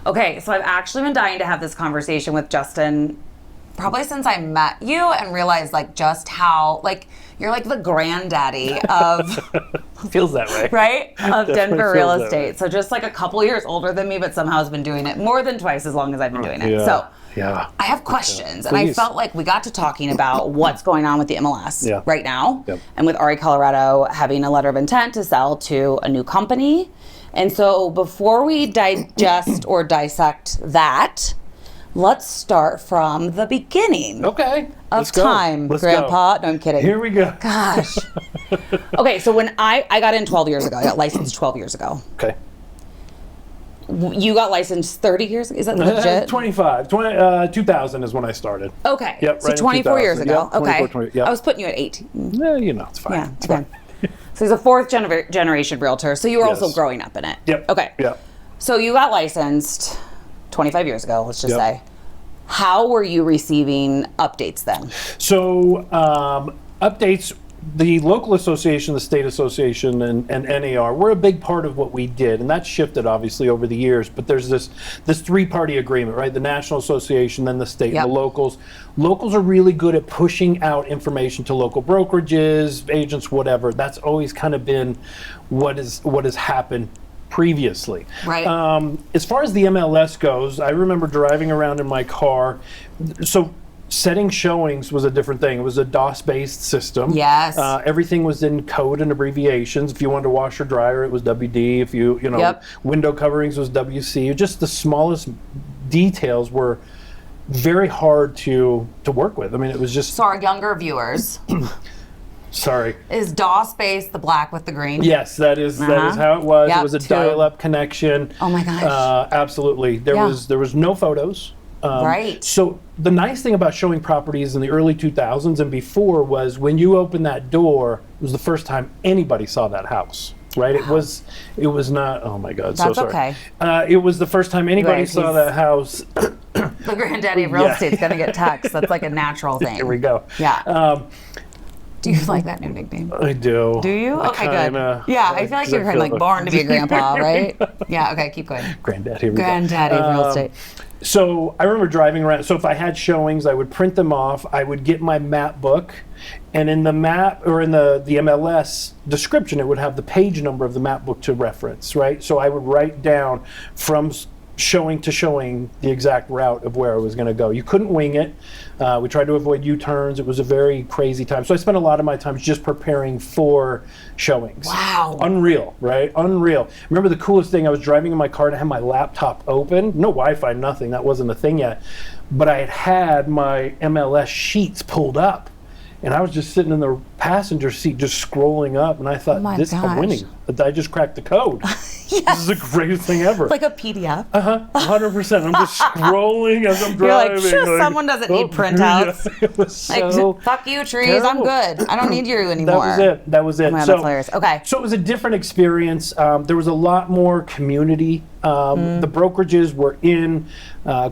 Okay, so I've actually been dying to have this conversation with Justin probably since I met you and realized like just how like you're like the granddaddy of Feels that way. right? Of Denver real feels that way. estate. So just like a couple years older than me, but somehow has been doing it more than twice as long as I've been doing it. Yeah. So Yeah. I have questions, and I Please. felt like we got to talking about what's going on with the MLS Yeah. right now, Yep. and with REColorado having a letter of intent to sell to a new company. And so before we digest or dissect that, let's start from the beginning Okay. of Let's go. time, Let's Grandpa. go. No, I'm kidding. Here we go. Gosh. Okay, so when I got in 12 years ago, I got licensed 12 years ago. Okay. You got licensed 30 years? Is that legit? 2000 is when I started. Okay. Yep, So right in 24 years 2000. ago. Yep, 24, Okay. 20, yep. I was putting you at 18. Yeah, it's fine. Yeah. It's Okay. fine. So he's a fourth generation realtor. So you were also Yes. growing up in it. Yep. Okay. Yep. So you got licensed 25 years ago, let's just Yep. say. How were you receiving updates then? So updates, the local association, the state association, and NAR were a big part of what we did, and that shifted obviously over the years. But there's this three-party agreement, right? The national association, then the state, Yep. and the locals. Locals are really good at pushing out information to local brokerages, agents, whatever. That's always kind of been what has happened previously. Right. As far as the MLS goes, I remember driving around in my car. So setting showings was a different thing. It was a DOS-based system. Yes. Everything was in code and abbreviations. If you wanted to wash or dryer, it was WD. If you know, Yep. window coverings was WC. Just the smallest details were very hard to work with. I mean, it was just, So our younger viewers, sorry. is DOS based the black with the green? Yes, that is Uh-huh. how it was. Yep, It was a two. dial-up connection. Oh my gosh. Absolutely. There Yeah. was no photos. Right. So the nice thing about showing properties in the early 2000s and before was when you opened that door, it was the first time anybody saw that house. Right? It was not. Oh my God! so That's sorry. okay. It was the first time anybody Right, saw he's- that house. The granddaddy of real Yeah. estate's gonna get text. That's like a natural thing. Here we go. Yeah. Do you like that new nickname? I do. Do you? I Okay, kinda- good. Yeah, I feel like you're kind of like born to be a grandpa, right? Yeah. Okay, keep going. Granddaddy. Here we go. Granddaddy of real estate. So I remember driving around. So if I had showings, I would print them off. I would get my map book, and in the map or in the MLS description, it would have the page number of the map book to reference, right? So I would write down from showing to showing the exact route of where I was going to go. You couldn't wing it. We tried to avoid U-turns. It was a very crazy time. So I spent a lot of my time just preparing for showings. Wow. Unreal, right? Unreal. Remember the coolest thing? I was driving in my car and I had my laptop open. No Wi-Fi, nothing. That wasn't a thing yet. But I had my MLS sheets pulled up. And I was just sitting in the passenger seat just scrolling up. And I thought, my I'm gosh. winning. I just cracked the code. This is the greatest thing ever. Like a PDF. 100%. I'm just scrolling as I'm You're like, driving. sure, someone doesn't need printouts. Yeah, it was Like, so fuck you, trees. I'm terrible. good. I don't need you anymore. That was it. Oh my God, So- that's hilarious. Okay. So it was a different experience. There was a lot more community. The brokerages were in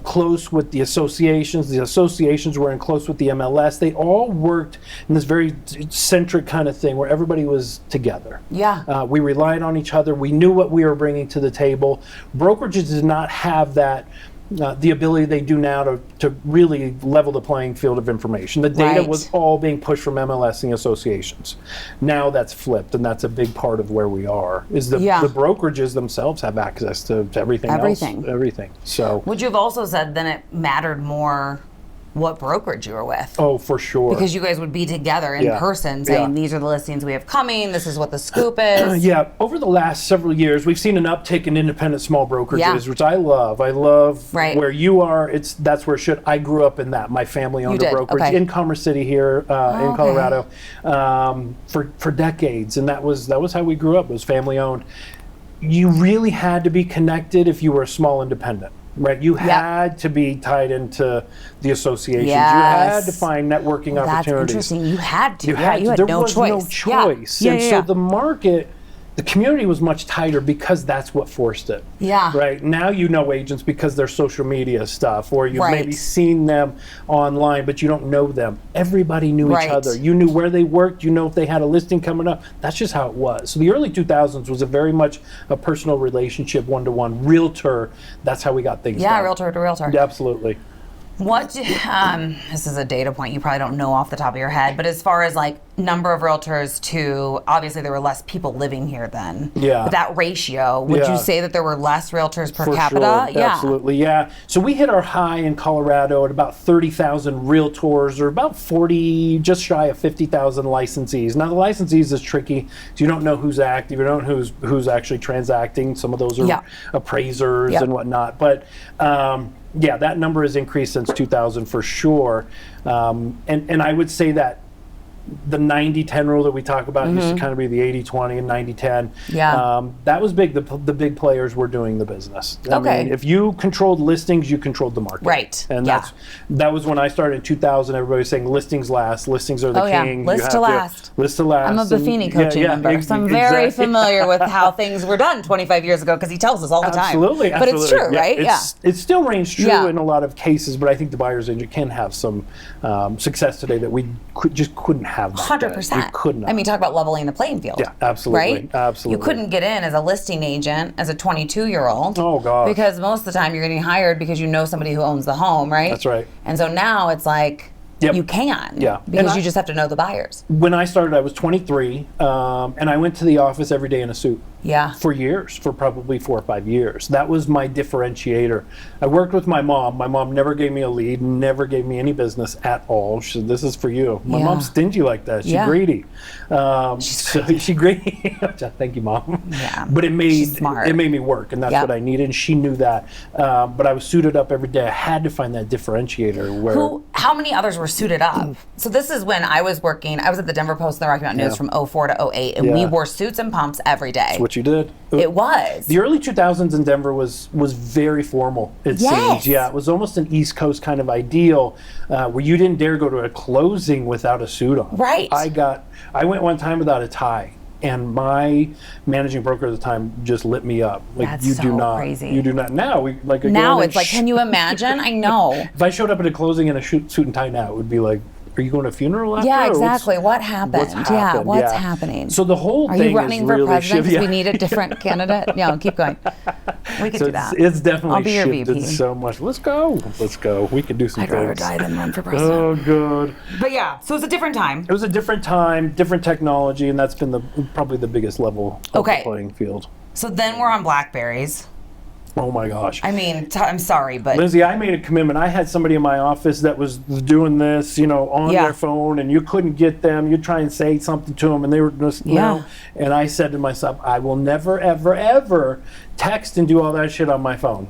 close with the associations. The associations were in close with the MLS. They all worked in this very centric kind of thing where everybody was together. Yeah. We relied on each other. We knew what we were bringing to the table. Brokerages did not have that. The ability they do now to really level the playing field of information. The data Right. was all being pushed from MLSing associations. Now that's flipped, and that's a big part of where we are. Is the Yeah. brokerages themselves have access to everything Everything. else. Everything. So. Would you have also said then it mattered more what brokerage you were with? Oh, for sure. Because you guys would be together in Yeah. person saying, Yeah. these are the listings we have coming, this is what the scoop is. Yeah, over the last several years, we've seen an uptick in independent small brokerages, Yeah. which I love. I love Right. where you are. That's where it should. I grew up in that. My family owned You a did, brokerage okay. in Commerce City here in okay. Colorado for decades, and that was how we grew up. It was family owned. You really had to be connected if you were a small independent. Right, you had to be tied into the associations. Yes. You had to find networking That's opportunities. interesting. You had to. You yeah, had you had there no was choice. no choice. Yeah. And Yeah, so yeah. the market the community was much tighter because that's what forced it. Yeah. Right. Now you know agents because they're social media stuff, or you've Right. maybe seen them online, but you don't know them. Everybody knew Right. each other. You knew where they worked. You know if they had a listing coming up. That's just how it was. So the early 2000s was a very much a personal relationship, one-to-one. Realtor. That's how we got things Yeah, done. realtor to realtor. Yeah, absolutely. This is a data point you probably don't know off the top of your head, but as far as like number of realtors to, obviously there were less people living here then. Yeah. But that ratio, would Yeah. you say that there were less realtors per For capita? sure. Absolutely, yeah. So we hit our high in Colorado at about 30,000 realtors, or about 40, just shy of 50,000 licensees. Now the licensees is tricky. So you don't know who's active, you don't know who's actually transacting. Some of those are Yeah. appraisers Yeah. and whatnot. But yeah, that number has increased since 2000 for sure. And I would say that the 90-10 rule that we talk about used to kind of be the 80-20 and 90-10. Yeah. That was big. The big players were doing the business. I Okay. mean, if you controlled listings, you controlled the market. Right. And Yeah. that was when I started in 2000. Everybody was saying listings last. Listings are the Oh, yeah. king. You List have to last. List to last. I'm a Buffini coaching member, so I'm very familiar with how things were done 25 years ago because he tells us all the time. Absolutely. But it's true, right? It still reigns true Yeah. in a lot of cases, but I think the buyer's agent can have some success today that we just couldn't have back then. 100%. We could not. I mean, talk about leveling the playing field. Yeah, absolutely. Right? Absolutely. You couldn't get in as a listing agent as a 22-year-old. Oh, gosh. Because most of the time you're getting hired because you know somebody who owns the home, right? That's right. And so now it's like you can. Yeah. Because And you just have to know the buyers. When I started, I was 23, and I went to the office every day in a suit. Yeah. For years, for probably 4 or 5 years. That was my differentiator. I worked with my mom. My mom never gave me a lead, never gave me any business at all. She said, "This is for you." My Yeah. mom's stingy like that. She's Yeah. greedy. She's greedy. Thank you, Mom. Yeah. But She's smart. it made me work, and that's Yep. what I needed. And she knew that. But I was suited up every day. I had to find that differentiator. Where How many others were suited up? So this is when I was working. I was at the Denver Post and the Rocky Mountain News Yeah. from 04 to 08, and we Yeah. wore suits and pumps every day. what you did. It was. The early 2000s in Denver was very formal, it Yes. seems. Yeah, it was almost an East Coast kind of ideal where you didn't dare go to a closing without a suit on. Right. I went one time without a tie, and my managing broker at the time just lit me up. Like, That's you so do not, crazy. You do not. Now, we like again, Now and it's like, can you imagine? I know. if I showed up at a closing in a suit and tie now, it would be like, are you going to a funeral after? Yeah, or exactly. What happened? what's Yeah, happened? what's Yeah. happening? So the whole Are thing you running is for really president because shifted. we need a different candidate? Yeah, keep going. We could So do that. it's definitely I'll be your shifted VP. so much. Let's go. We could do some I'd things. rather die than run for president. Oh, good. But yeah, so it's a different time. It was a different time, different technology, and that's been probably the biggest level of Okay. the playing field. So then we're on Blackberries. Oh my gosh. I mean, I'm sorry, but Lindsay, I made a commitment. I had somebody in my office that was doing this, on Yeah. their phone, and you couldn't get them. You'd try and say something to them, and they were just, Yeah. And I said to myself, I will never, ever, ever text and do all that shit on my phone.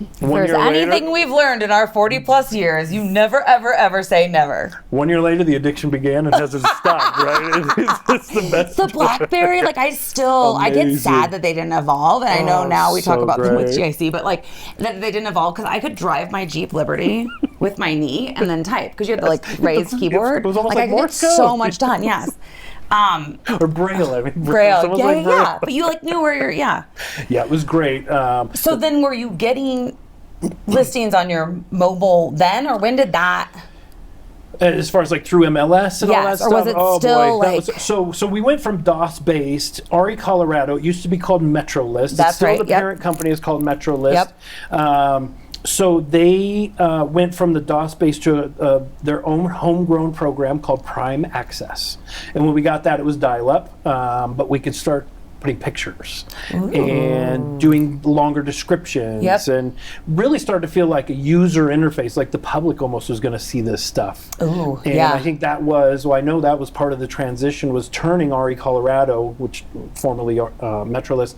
if there's anything we've learned in our 40 plus years, you never, ever, ever say never. 1 year later, the addiction began and hasn't stopped, right? It's the best. The BlackBerry, like I get Amazing. sad that they didn't evolve, and I know Oh, now we talk so about them with great. GIC, but like that they didn't evolve because I could drive my Jeep Liberty with my knee and then type because you had to like raise keyboard. It was almost I like could get Morse code. so much done. Yes. Or Braille, I mean. Braille, Someone's yeah, like yeah, Braille. yeah. But you like knew where you're, yeah. Yeah, it was great. So then were you getting listings on your mobile then, or when did that? As far as like through MLS and all that Yes, stuff. or was it oh still, boy, like- so we went from DOS based REColorado. It used to be called MetroList. That's it's still right, the yep. parent company is called MetroList. Yep. So they went from the DOS base to their own homegrown program called Prime Access. And when we got that, it was dial up, but we could start putting pictures and doing longer descriptions Yep. and really started to feel like a user interface, like the public almost was going to see this stuff. Ooh, And yeah. I think that was, I know that was part of the transition, was turning REColorado, which formerly MetroList,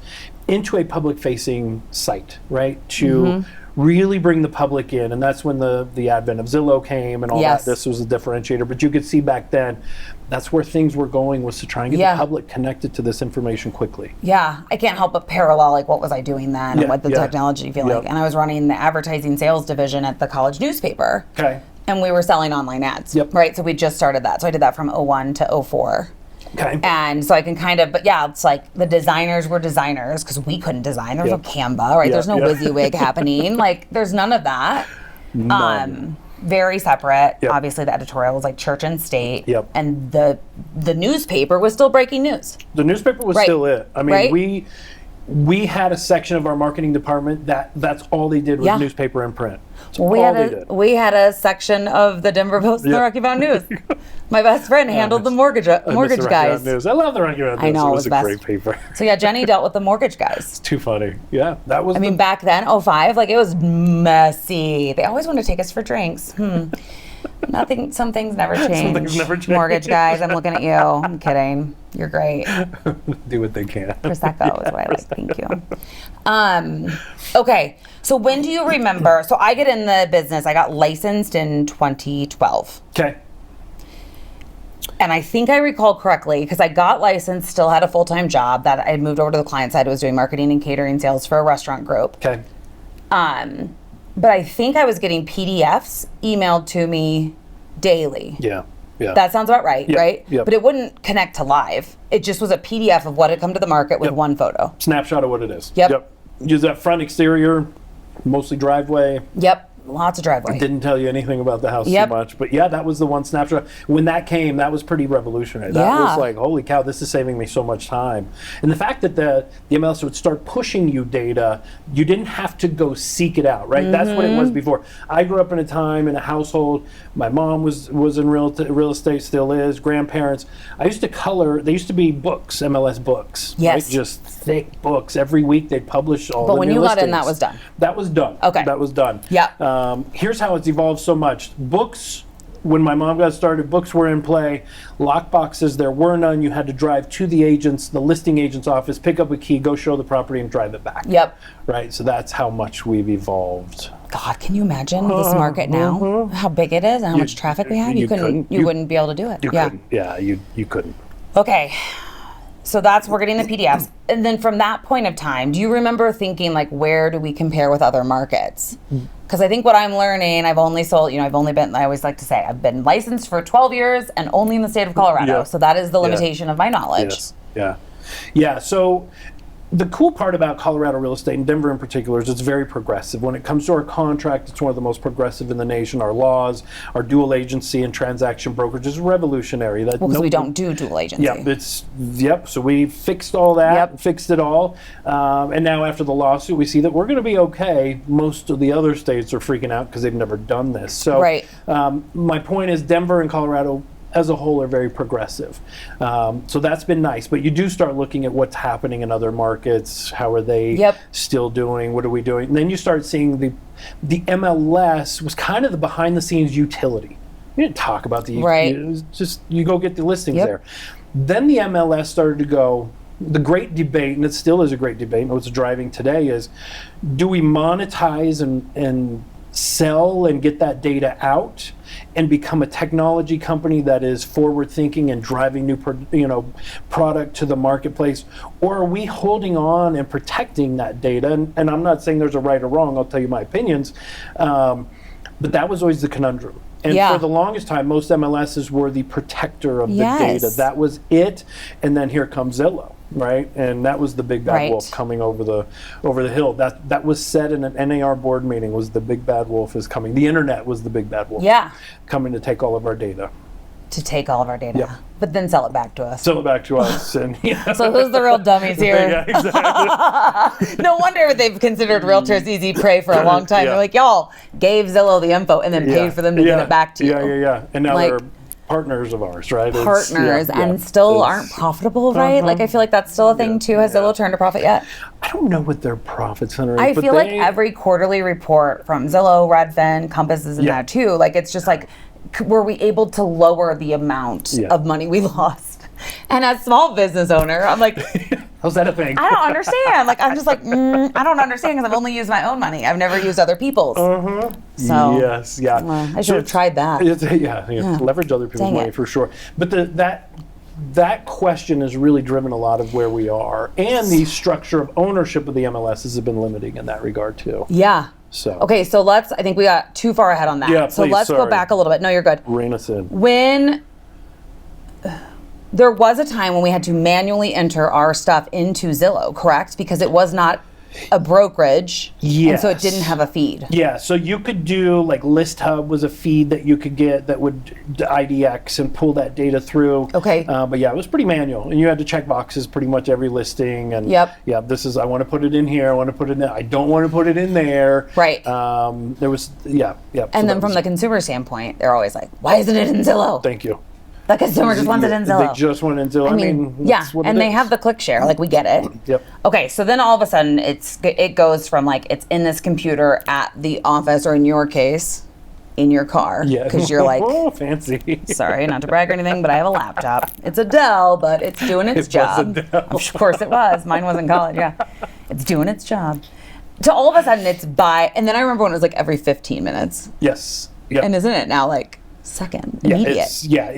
into a public-facing site, right? To really bring the public in, and that's when the advent of Zillow came and all Yes. that. This was a differentiator, but you could see back then, that's where things were going, was to try and get Yeah. the public connected to this information quickly. Yeah, I can't help but parallel like what was I doing then Yeah, and what the yeah. technology feel Yeah. like. And I was running the advertising sales division at the college newspaper. Okay. And we were selling online ads. Yep. Right, so we just started that. So I did that from 01 to 04. Okay. And so I can kind of, but yeah, it's like the designers were designers because we couldn't design. There's no Canva, right? There's no WYSIWYG happening. Like, there's none of that. None. Very separate. Yep. Obviously, the editorial was like church and state. Yep. And the newspaper was still breaking news. The newspaper was still it. I mean, Right? we had a section of our marketing department that's all they did was newspaper and print. That's Well, we had a section of the Denver Post and the Rocky Mountain News. My best friend handled the mortgage guys. News. I love the Rocky Mountain News. I know, it it was a was great best. paper. So yeah, Jenny dealt with the mortgage guys. It's too funny. Yeah, that was. I mean, back then, 05, like it was messy. They always want to take us for drinks. Nothing. Some things never change. things never change. Mortgage guys, I'm looking at you. I'm kidding. You're great. do what they can. Prosecco is what I like. Thank you. Okay. So when do you remember? So I get in the business. I got licensed in 2012. Okay. And I think I recall correctly because I got licensed, still had a full-time job that I had moved over to the client side. I was doing marketing and catering sales for a restaurant group. Okay. But I think I was getting PDFs emailed to me daily. Yeah. Yeah. That sounds about right, right? Yep. But it wouldn't connect to live. It just was a PDF of what had come to the market with one photo. Snapshot of what it is. Yep. Use that front exterior, mostly driveway. Yep. Lots of driveway. Didn't tell you anything about the house Yep. too much, but yeah, that was the one snapshot. When that came, that was pretty revolutionary. That Yeah. was like, holy cow, this is saving me so much time. And the fact that the MLS would start pushing you data, you didn't have to go seek it out, right? That's what it was before. I grew up in a time in a household. My mom was in real estate, still is. Grandparents. I used to color. They used to be books, MLS books. Yes. Right? Just thick books. Every week they'd publish all. But the when new you got in, listings. that was done. That was done. Okay. That was done. Yeah. Here's how it's evolved so much. Books, when my mom got started, books were in play. Lock boxes, there were none. You had to drive to the listing agent's office, pick up a key, go show the property, and drive it back. Yep. Right. So that's how much we've evolved. God, can you imagine this market now? How big it is and how much traffic we have? You wouldn't be able to do it. You couldn't. Yeah, you couldn't. Okay. So we're getting the PDFs. And then from that point of time, do you remember thinking like, where do we compare with other markets? Because I think what I'm learning, I always like to say, I've been licensed for 12 years and only in the state of Colorado. Yeah. So that is the limitation of my knowledge. Yes. Yeah. Yeah. So the cool part about Colorado real estate, and Denver in particular, is it's very progressive. When it comes to our contract, it's one of the most progressive in the nation. Our laws, our dual agency and transaction brokerage is revolutionary. Because we don't do dual agency. So we fixed all that, Yep. fixed it all. And now after the lawsuit, we see that we're going to be okay. Most of the other states are freaking out because they've never done this. So Right. My point is Denver and Colorado as a whole are very progressive. So that's been nice, but you do start looking at what's happening in other markets. How are they still doing? What are we doing? And then you start seeing the MLS was kind of the behind the scenes utility. You didn't talk about the, it was just, you go get the listings there. Then the MLS started to go, the great debate, and it still is a great debate, and what's driving today is, do we monetize and sell and get that data out and become a technology company that is forward thinking and driving new product to the marketplace, or are we holding on and protecting that data? And I'm not saying there's a right or wrong, I'll tell you my opinions, but that was always the conundrum. And for the longest time, most MLSs were the protector of the data. That was it. And then here comes Zillow, right? And that was the big bad wolf coming over the hill. That was said in an NAR board meeting, was the big bad wolf is coming. The internet was the big bad wolf coming to take all of our data. But then sell it back to us. Sell it back to us. And So who's the real dummies here? Yeah, exactly. No wonder they've considered realtors easy prey for a long time. They're like, y'all gave Zillow the info and then paid for them to get it back to you. Yeah. And now they're partners of ours, right? And still aren't profitable, right? Like, I feel like that's still a thing too. Has Zillow turned a profit yet? I don't know what their profit center is. I feel like every quarterly report from Zillow, Redfin, Compass is in that too. Like, it's just like, were we able to lower the amount of money we lost? And as a small business owner, I'm like, how's that a thing? I don't understand. Like, I'm just like, I don't understand because I've only used my own money. I've never used other people's. So yes, I should have tried that. Leverage other people's money for sure. But that question has really driven a lot of where we are, and the structure of ownership of the MLSs have been limiting in that regard too. Yeah. So okay, so I think we got too far ahead on that. Yeah, so please, let's go back a little bit. No, you're good. Rein us in. When there was a time when we had to manually enter our stuff into Zillow, correct? Because it was not a brokerage, and so it didn't have a feed. Yeah, so you could do, like, List Hub was a feed that you could get that would IDX and pull that data through. Okay. But yeah, it was pretty manual, and you had to check boxes pretty much every listing. And Yep. yeah, this is, I want to put it in here, I want to put it in there, I don't want to put it in there. Right. There was, yeah. And then from the consumer standpoint, they're always like, why isn't it in Zillow? Thank you. The consumer just wants it in Zillow. They just want it in Zillow. I mean, yeah, that's what and it they is. have the click share, like we get it. Yep. Okay, so then all of a sudden it goes from like it's in this computer at the office, or in your case, in your car. Yeah. Because you're like, oh, fancy. sorry, not to brag or anything, but I have a laptop. It's a Dell, but it's doing its job. Was a Dell. Of course it was. Mine was in college, yeah. It's doing its job. So all of a sudden it's and then I remember when it was like every 15 minutes. Yes. Yep. And isn't it now like second, yeah, immediate?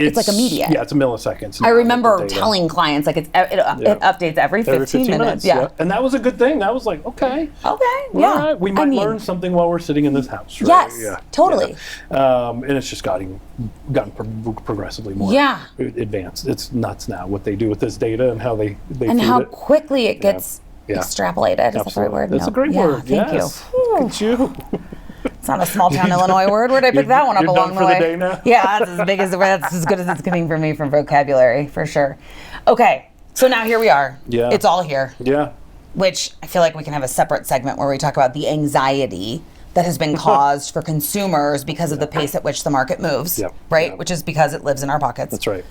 It's like immediate. Yeah, it's a milliseconds. I remember telling clients like it updates every 15 minutes. Yeah. And that was a good thing. That was like, okay. Okay. All Yeah. right. We might learn something while we're sitting in this house. Right? Yes. Yeah. Totally. Yeah. And it's just gotten progressively more advanced. It's nuts now what they do with this data and how they and feed how it. quickly it gets extrapolated. Is that the right word? That's No. a great word. Thank Yes. you. Look at you. It's not a small town Illinois word. Where'd I pick that one up You're along done the for way? the day now? Yeah, that's as good as it's getting for me from vocabulary, for sure. Okay, so now here we are. Yeah. It's all here. Yeah. Which I feel like we can have a separate segment where we talk about the anxiety that has been caused for consumers because of the pace at which the market moves, Yep. right? Yep. Which is because it lives in our pockets. That's right.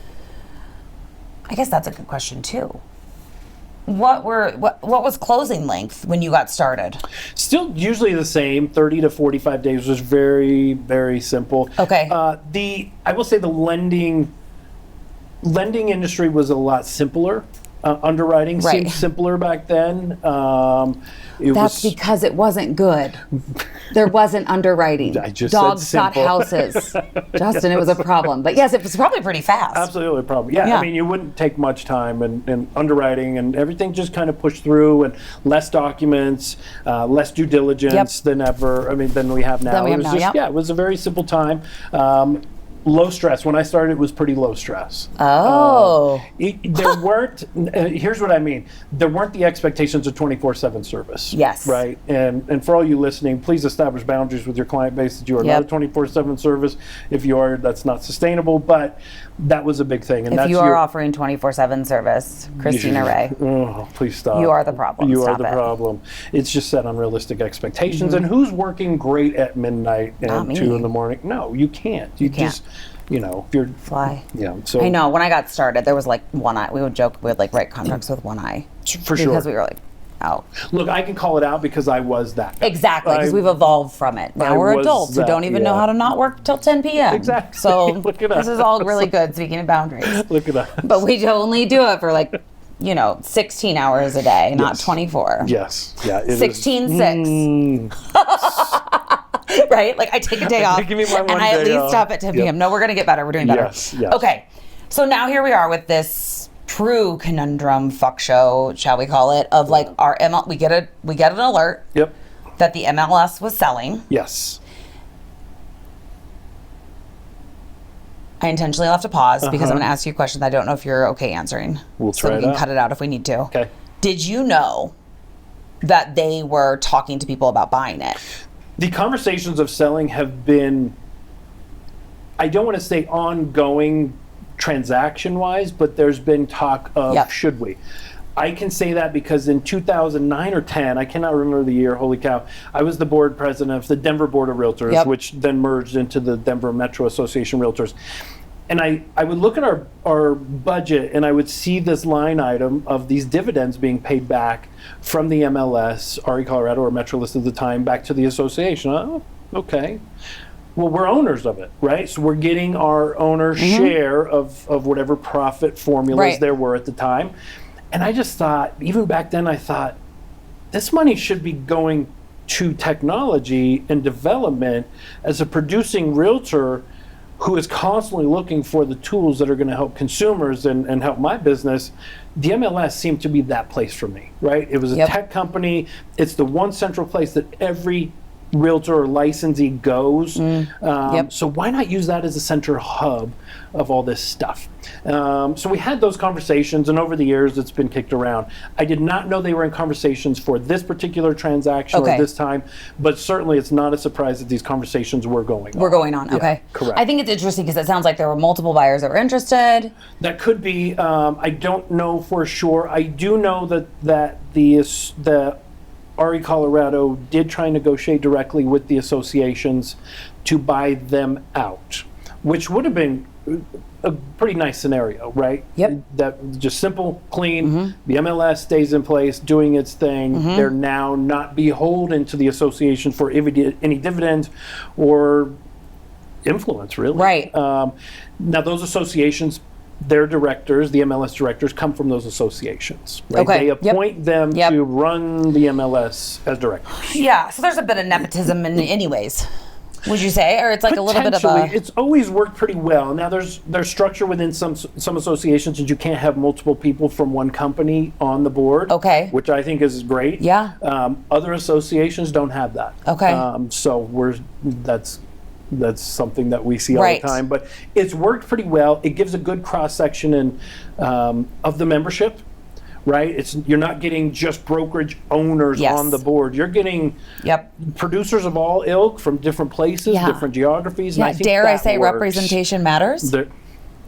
I guess that's a good question too. What was closing length when you got started? Still usually the same. 30 to 45 days was very, very simple. Okay. I will say the lending industry was a lot simpler. Underwriting seemed simpler back then. That's because it wasn't good. There wasn't underwriting. I just Dogs said got simple. houses. Justin, it was a problem. But yes, it was probably pretty fast. Absolutely a problem. Yeah, I mean, you wouldn't take much time, and underwriting and everything just kind of pushed through, and less documents, less due diligence than we have now. It was a very simple time. Low stress. When I started, it was pretty low stress. Oh. There weren't, here's what I mean. There weren't the expectations of 24/7 service. Yes. Right? And for all you listening, please establish boundaries with your client base that you are not a 24/7 service. If you are, that's not sustainable, but that was a big thing. And if you are offering 24/7 service, Christina Ray. Oh, please stop. You are the problem. You Stop are the it. problem. It's just set unrealistic expectations. And who's working great at midnight and 2 in the morning? No, you can't. You just, if you're fly. Yeah. So I know. When I got started, there was like one eye. We would joke we would like write contracts with one eye. For sure. Because we were like, out. Look, I can call it out because I was that guy. Exactly, because we've evolved from it. Now we're adults who don't even know how to not work till 10 p.m. Exactly. So Look at us. this is all really good, speaking of boundaries. Look at us. But we only do it for 16 hours a day, not 24. Yes. Yeah. 16-6. Right? Like I take a day off Give me my one and I at day least off. stop at 10 p.m. No, we're going to get better. We're doing better. Yes. Okay. So now here we are with this true conundrum fuck show, shall we call it, of like our we get an alert that the MLS was selling. Yes. I intentionally left a pause because I'm going to ask you a question that I don't know if you're okay answering. We'll try so we it can out. cut it out if we need to. Okay. Did you know that they were talking to people about buying it? The conversations of selling have been, I don't want to say ongoing transaction-wise, but there's been talk of should we. I can say that because in 2009 or 10, I cannot remember the year, holy cow, I was the board president of the Denver Board of Realtors, which then merged into the Denver Metro Association Realtors. And I would look at our budget and I would see this line item of these dividends being paid back from the MLS, REColorado or Metrolist at the time, back to the association. Oh, okay. Well, we're owners of it, right? So we're getting our owner share of whatever profit formulas there were at the time. And I just thought, even back then, I thought, this money should be going to technology and development as a producing realtor who is constantly looking for the tools that are going to help consumers and help my business. The MLS seemed to be that place for me, right? It was a tech company. It's the one central place that every realtor or licensee goes. Yep. So why not use that as a central hub of all this stuff? So we had those conversations, and over the years it's been kicked around. I did not know they were in conversations for this particular transaction Okay. or this time, but certainly it's not a surprise that these conversations were going on. We're going on. Yeah, Okay. correct. I think it's interesting because it sounds like there were multiple buyers that were interested. That could be. I don't know for sure. I do know that the REColorado did try and negotiate directly with the associations to buy them out, which would have been a pretty nice scenario, right? Yep. That just simple, clean. The MLS stays in place, doing its thing. They're now not beholden to the association for any dividend or influence, really. Right. Now, those associations, their directors, the MLS directors, come from those associations. Right? Okay. They Yep. appoint them Yep. to run the MLS as directors. Yeah, so there's a bit of nepotism in anyways, would you say? Or it's like a little bit of Potentially. a... It's always worked pretty well. Now, there's structure within some associations that you can't have multiple people from one company on the board. Okay. Which I think is great. Yeah. Other associations don't have that. Okay. So that's something that we see all Right. the time. But it's worked pretty well. It gives a good cross-section of the membership, right? You're not getting just brokerage owners Yes. on the board. You're getting Yep. producers of all ilk from different places, Yeah. different geographies. And Yeah, I think dare I that say works. representation matters? There-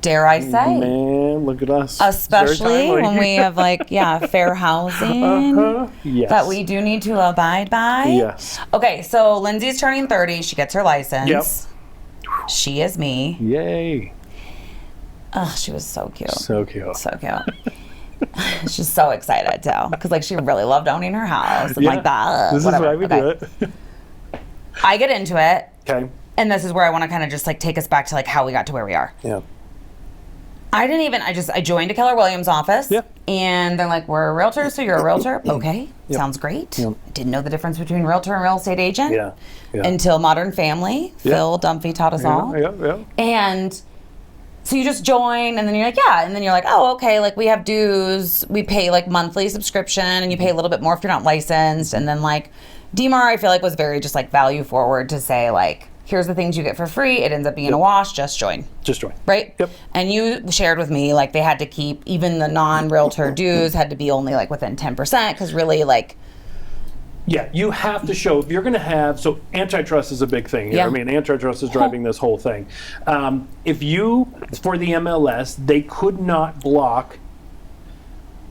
Dare I say? Man, look at us. Very Especially timely. when we have fair housing Yes. that we do need to abide by. Yes. Okay, so Lindsay's turning 30. She gets her license. Yep. She is me. Yay. Oh, she was so cute. So cute. So cute. She's so excited too, because she really loved owning her house and that. This whatever. is why we do it. I get into it, Okay. and this is where I want to kind of just take us back to how we got to where we are. Yeah. I joined a Keller Williams office, Yeah. and they're like, we're a realtor, so you're a realtor. Okay, Yep. sounds great. Yep. I didn't know the difference between realtor and real estate agent Yeah. Yeah. until Modern Family. Yeah. Phil Dunphy taught us all. Yeah. And so you just join, and then you're like, yeah. And then you're like, oh, okay, we have dues. We pay monthly subscription, and you pay a little bit more if you're not licensed. And then DMAR, I feel was very just value forward to say here's the things you get for free. It ends up being a wash. Just join. Just join. Right? Yep. And you shared with me they had to keep even the non-realtor dues had to be only within 10% because really Yeah, you have to show if you're going to have. So antitrust is a big thing here. Yeah. I mean, antitrust is driving this whole thing. If you, for the MLS, they could not block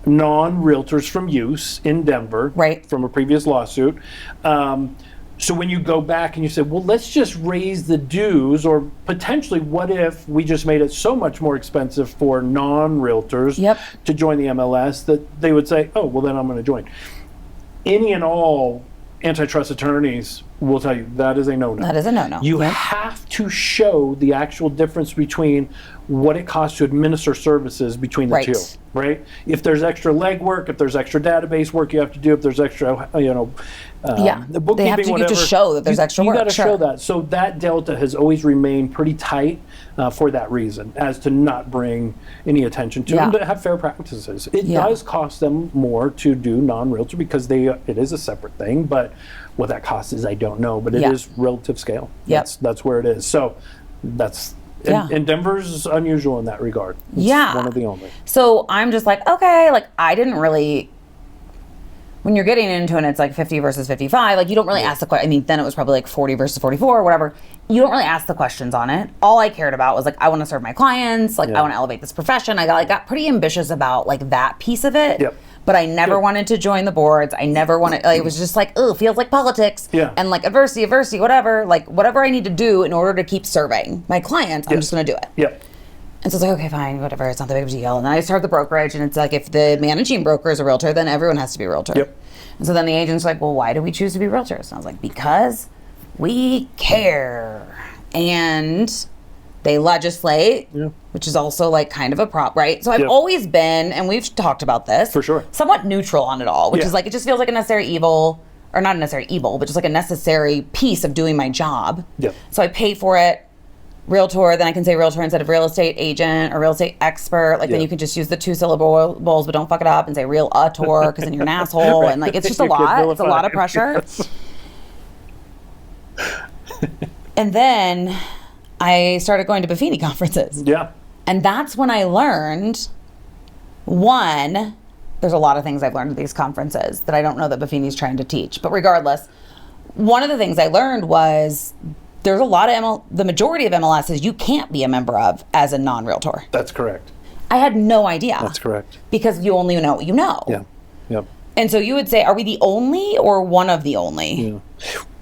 non-realtors from use in Denver, Right. from a previous lawsuit. So when you go back and you say, well, let's just raise the dues, or potentially, what if we just made it so much more expensive for non-realtors Yep. to join the MLS that they would say, oh, well, then I'm going to join. Any and all antitrust attorneys will tell you that is a no-no. that is a no-no. You Yep. have to show the actual difference between what it costs to administer services between the Right. two, right? If there's extra legwork, if there's extra database work you have to do, if there's extra, Yeah. the They have bookkeeping, to, you have to whatever, show that there's extra you work. got to Sure. show that. So that delta has always remained pretty tight for that reason, as to not bring any attention to Yeah. them, to have fair practices. It Yeah. does cost them more to do non-realtor because it is a separate thing, but what that cost is, I don't know, but it Yeah. is relative scale. Yep. That's where it is. So that's, and Denver's unusual in that regard. It's Yeah. one of the only. So I'm just okay, I didn't really, when you're getting into it, it's 50 versus 55, you don't really ask the question. I mean, then it was probably 40 versus 44 or whatever. You don't really ask the questions on it. All I cared about was I want to serve my clients, I want to elevate this profession. I got pretty ambitious about that piece of it. Yep. But I never Good. wanted to join the boards. I never wanted, it was just oh, feels like politics. Yeah. And adversity, whatever. Whatever I need to do in order to keep serving my clients, I'm just going to do it. Yep. And so it's okay, fine, whatever. It's not that big of a deal. And then I start the brokerage, and it's if the managing broker is a realtor, then everyone has to be a realtor. Yep. And so then the agent's well, why do we choose to be realtors? And I was because we care. And they legislate, which is also kind of a prop, right? So I've Yep. always been, and we've talked about this, For sure. somewhat neutral on it all, which is it just feels like a necessary evil, or not a necessary evil, but just a necessary piece of doing my job. Yep. So I pay for it. Realtor, then I can say realtor instead of real estate agent or real estate expert. Then Yeah. you can just use the 2 syllables, but don't fuck it up and say realtor because then you're an asshole. Right. And it's just a You could lot. It's a vilify lot of it. pressure. Yes. And then I started going to Buffini conferences. Yeah. And that's when I learned, one, there's a lot of things I've learned at these conferences that I don't know that Buffini's trying to teach. But regardless, one of the things I learned was there's a lot of the majority of MLSs you can't be a member of as a non-realtor. That's correct. I had no idea. That's correct. Because you only know what you know. Yeah. Yep. And so you would say, are we the only or one of the only?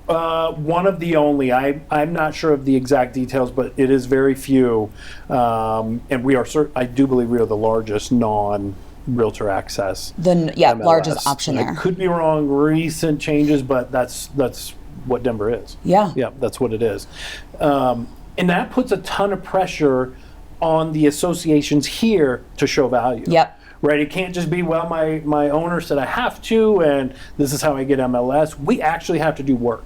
Yeah. One of the only. I'm not sure of the exact details, but it is very few. And we are, I do believe we are the largest non-realtor access. MLS. Largest option there. I could be wrong, recent changes, but that's what Denver is. Yeah. Yeah, that's what it is. And that puts a ton of pressure on the associations here to show value. Yep. Right, it can't just be, well, my owner said I have to, and this is how I get MLS. We actually have to do work,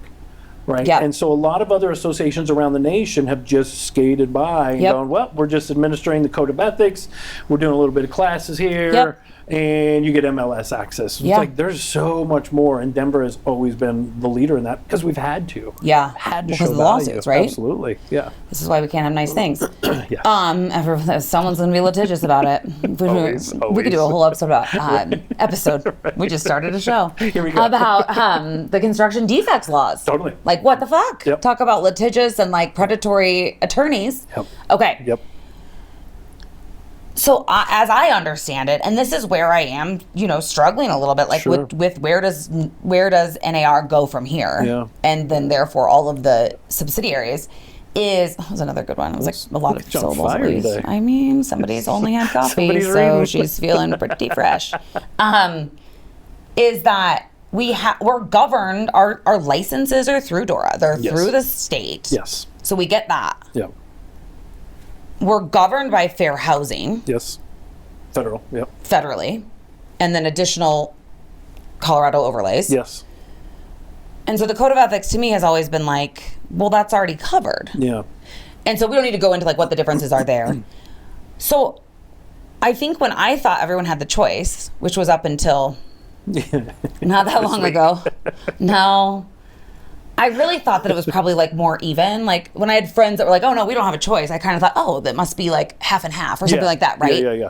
right? Yep. And so a lot of other associations around the nation have just skated by and gone, well, we're just administering the code of ethics, we're doing a little bit of classes here, and you get MLS access. It's like there's so much more, and Denver has always been the leader in that because we've had to. Yeah. Had to because show of the value. lawsuits, right? Absolutely, yeah. This is why we can't have nice things. Yeah. Someone's going to be litigious about it. Always. We could do a whole episode about episode. Right. We just started a show. Here we go. About the construction defects laws. Totally. Like, what the fuck? Yep. Talk about litigious and like predatory attorneys. Yep. Okay. Yep. So as I understand it, and this is where I am, struggling a little bit, like Sure. with where does NAR go from here? Yeah. And then therefore all of the subsidiaries that was another good one. It was like a lot of You're on syllables. fire At least. today. I mean, somebody's only had coffee, Somebody's so reading. she's feeling pretty fresh. Is that we're governed, our licenses are through DORA. They're Yes. through the state. Yes. So we get that. Yeah. We're governed by fair housing. Yes. Federal. Yep. Federally, and then additional Colorado overlays. Yes. And so the code of ethics to me has always been like, well, that's already covered. Yeah. And so we don't need to go into like what the differences are there. So I think when I thought everyone had the choice, which was up until not that long ago, no, I really thought that it was probably like more even. Like when I had friends that were like, oh no, we don't have a choice. I kind of thought, oh, that must be like half and half or something like that, right? Yeah.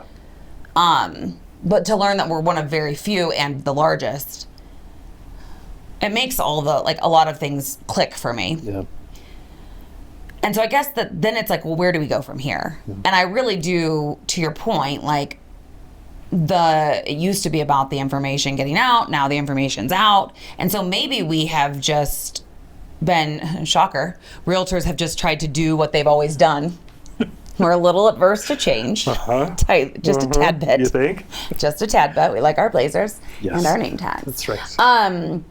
But to learn that we're one of very few and the largest, it makes a lot of things click for me. Yeah. And so I guess that then it's like, well, where do we go from here? And I really do, to your point, like it used to be about the information getting out. Now the information's out. And so maybe we have just been, shocker, realtors have just tried to do what they've always done. We're a little adverse to change. Just a tad bit. You think? Just a tad bit. We like our blazers and our name tags. That's right.